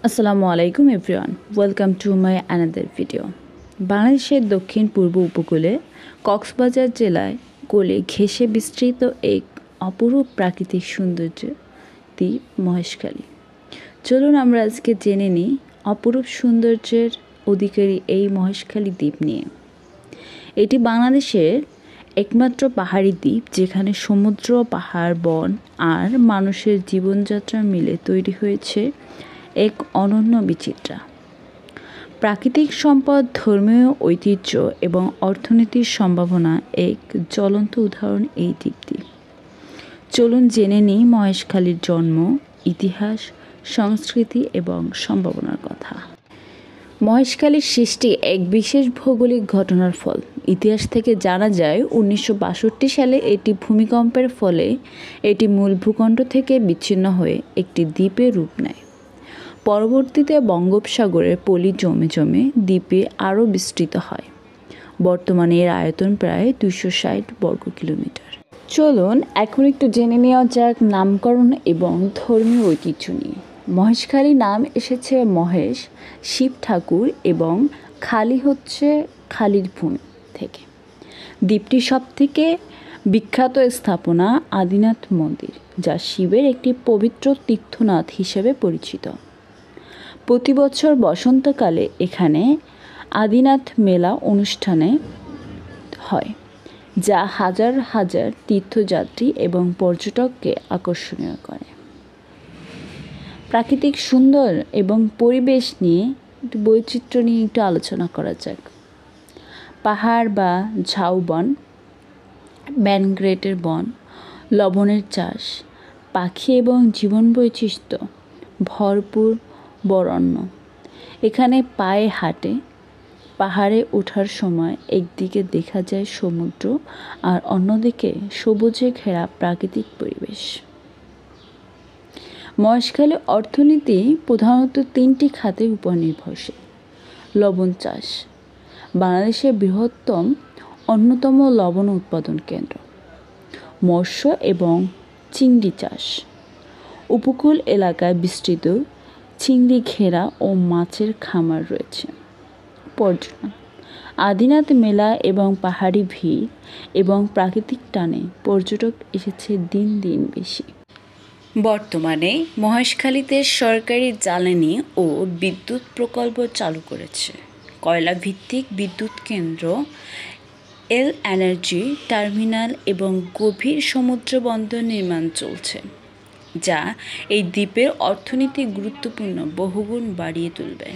আসসালামু আলাইকুম everyone, welcome to my another video. বাংলাদেশের দক্ষিণ পূর্ব উপকূলে কক্সবাজার জেলায় কোলে ঘেঁষে বিস্তৃত এক অপরূপ প্রাকৃতিক সৌন্দর্য দ্বীপ মহেশখালী। চলুন আমরা আজকে জেনে নিই অপরূপ সৌন্দর্যের অধিকারী এই মহেশখালী দ্বীপ নিয়ে। এটি বাংলাদেশের একমাত্র পাহাড়ি দ্বীপ যেখানে সমুদ্র, পাহাড়, বন আর মানুষের জীবনযাত্রা মিলে তৈরি হয়েছে এক অনন্য বিচিত্রা। প্রাকৃতিক সম্পদ, ধর্মীয় ঐতিহ্য এবং অর্থনীতির সম্ভাবনা এক জ্বলন্ত উদাহরণ এই দ্বীপটি। চলুন জেনে নিই মহেশখালীর জন্ম, ইতিহাস, সংস্কৃতি এবং সম্ভাবনার কথা। মহেশখালীর সৃষ্টি এক বিশেষ ভৌগোলিক ঘটনার ফল। ইতিহাস থেকে জানা যায় 1962 সালে এটি ভূমিকম্পের ফলে এটি মূল ভূখণ্ড থেকে বিচ্ছিন্ন হয়ে একটি দ্বীপে রূপ নেয়। পরবর্তীতে বঙ্গোপসাগরের পলি জমে জমে দ্বীপে আরও বিস্তৃত হয়। বর্তমানে এর আয়তন প্রায় 260 বর্গ কিলোমিটার। চলুন এখন একটু জেনে নেওয়া যাক নামকরণ এবং ধর্মীয় ঐতিহ্য নিয়ে। মহেশখালী নাম এসেছে মহেশ, শিব ঠাকুর, এবং খালি হচ্ছে খালির ভূমি থেকে। দ্বীপটি সবথেকে বিখ্যাত স্থাপনা আদিনাথ মন্দির, যা শিবের একটি পবিত্র তীর্থনাথ হিসেবে পরিচিত। প্রতি বছর বসন্তকালে এখানে আদিনাথ মেলা অনুষ্ঠানে হয়, যা হাজার হাজার তীর্থযাত্রী এবং পর্যটককে আকর্ষণীয় করে। প্রাকৃতিক সুন্দর এবং পরিবেশ নিয়ে একটু বৈচিত্র্য নিয়ে একটু আলোচনা করা যাক। পাহাড় বা ঝাউবন, ম্যানগ্রোভের বন, লবণের চাষ, পাখি এবং জীবন বৈচিত্র্য ভরপুর বরণ্য। এখানে পায়ে হাঁটে পাহাড়ে ওঠার সময় একদিকে দেখা যায় সমুদ্র আর অন্যদিকে সবুজে ঘেরা প্রাকৃতিক পরিবেশ। মহেশখালী অর্থনীতি প্রধানত 3টি খাতের উপর নির্ভরশীল। লবণ চাষ, বাংলাদেশের বৃহত্তম অন্যতম লবণ উৎপাদন কেন্দ্র। মৎস্য এবং চিংড়ি চাষ, উপকূল এলাকায় বিস্তৃত চিংড়ি ঘেরা ও মাছের খামার রয়েছে। পর্যটন, আদিনাথ মেলা এবং পাহাড়ি ভিড় এবং প্রাকৃতিক টানে পর্যটক এসেছে দিন দিন বেশি। বর্তমানে মহেশখালীতে সরকারি জ্বালানি ও বিদ্যুৎ প্রকল্প চালু করেছে। কয়লা ভিত্তিক বিদ্যুৎ কেন্দ্র, এল এনার্জি টার্মিনাল এবং গভীর সমুদ্র বন্দর নির্মাণ চলছে, যা এই দ্বীপের অর্থনীতি গুরুত্বপূর্ণ বহুগুণ বাড়িয়ে তুলবে।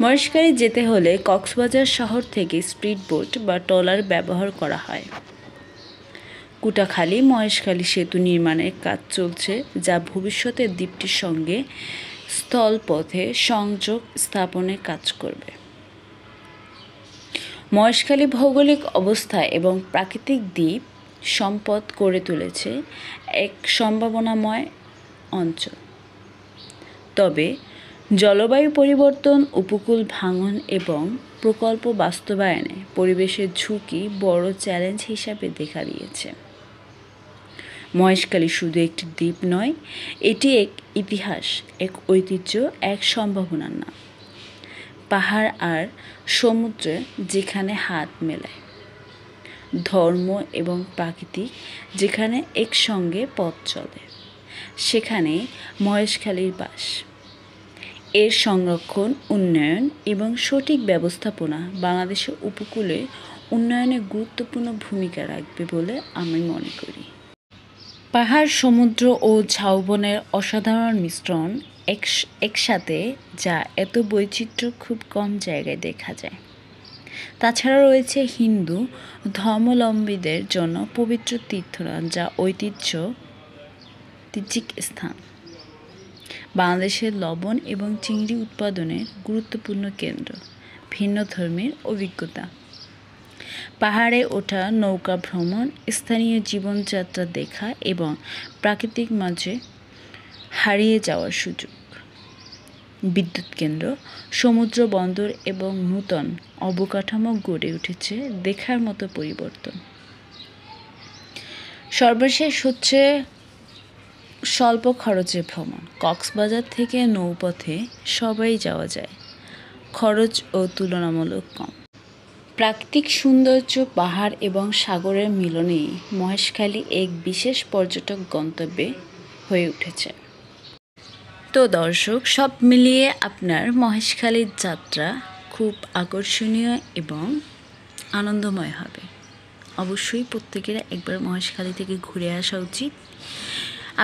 মহেশখালী যেতে হলে কক্সবাজার শহর থেকে স্পিডবোট বা ট্রলার ব্যবহার করা হয়। কুটাখালী মহেশখালী সেতু নির্মাণের কাজ চলছে, যা ভবিষ্যতে দ্বীপটির সঙ্গে স্থলপথে সংযোগ স্থাপনে কাজ করবে। মহেশখালী ভৌগোলিক অবস্থা এবং প্রাকৃতিক দ্বীপ সম্পদ করে তুলেছে এক সম্ভাবনাময় অঞ্চল। তবে জলবায়ু পরিবর্তন, উপকূল ভাঙন এবং প্রকল্প বাস্তবায়নে পরিবেশের ঝুঁকি বড় চ্যালেঞ্জ হিসাবে দেখা দিয়েছে। মহেশখালী শুধু একটি দ্বীপ নয়, এটি এক ইতিহাস, এক ঐতিহ্য, এক সম্ভাবনার নাম। পাহাড় আর সমুদ্রে যেখানে হাত মেলায়, ধর্ম এবং প্রাকৃতিক যেখানে একসঙ্গে পথ চলে, সেখানে মহেশখালীর বাস। এর সংরক্ষণ, উন্নয়ন এবং সঠিক ব্যবস্থাপনা বাংলাদেশের উপকূলে উন্নয়নে গুরুত্বপূর্ণ ভূমিকা রাখবে বলে আমি মনে করি। পাহাড়, সমুদ্র ও ঝাউবনের অসাধারণ মিশ্রণ একসাথে, যা এত বৈচিত্র্য খুব কম জায়গায় দেখা যায়। তাছাড়া রয়েছে হিন্দু ধর্মাবলম্বীদের জন্য পবিত্র তীর্থনাথ, যা ঐতিহ্যিক স্থান। বাংলাদেশের লবণ এবং চিংড়ি উৎপাদনের গুরুত্বপূর্ণ কেন্দ্র। ভিন্ন ধর্মের অভিজ্ঞতা, পাহাড়ে ওঠা, নৌকা ভ্রমণ, স্থানীয় জীবনযাত্রা দেখা এবং প্রাকৃতিক মাঝে হারিয়ে যাওয়ার সুযোগ। বিদ্যুৎ কেন্দ্র, সমুদ্র বন্দর এবং নূতন অবকাঠামো গড়ে উঠেছে, দেখার মতো পরিবর্তন। সর্বশেষ হচ্ছে স্বল্প খরচে ভ্রমণ। কক্সবাজার থেকে নৌপথে সবাই যাওয়া যায়, খরচ ও তুলনামূলক কম। প্রাকৃতিক সৌন্দর্য, পাহাড় এবং সাগরের মিলনে মহেশখালী এক বিশেষ পর্যটক গন্তব্যে হয়ে উঠেছে। তো দর্শক, সব মিলিয়ে আপনার মহেশখালীর যাত্রা খুব আকর্ষণীয় এবং আনন্দময় হবে। অবশ্যই প্রত্যেকের একবার মহেশখালী থেকে ঘুরে আসা উচিত।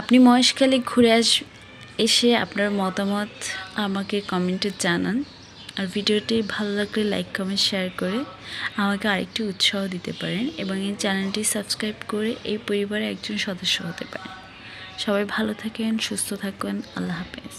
আপনি মহেশখালী ঘুরে এসে আপনার মতামত আমাকে কমেন্টে জানান। আর ভিডিওটি ভালো লাগলে লাইক, কমেন্ট, শেয়ার করে আমাকে আরেকটু উৎসাহ দিতে পারেন এবং এই চ্যানেলটি সাবস্ক্রাইব করে এই পরিবারের একজন সদস্য হতে পারেন। সবাই ভালো থাকেন, সুস্থ থাকুন। আল্লাহ হাফেজ।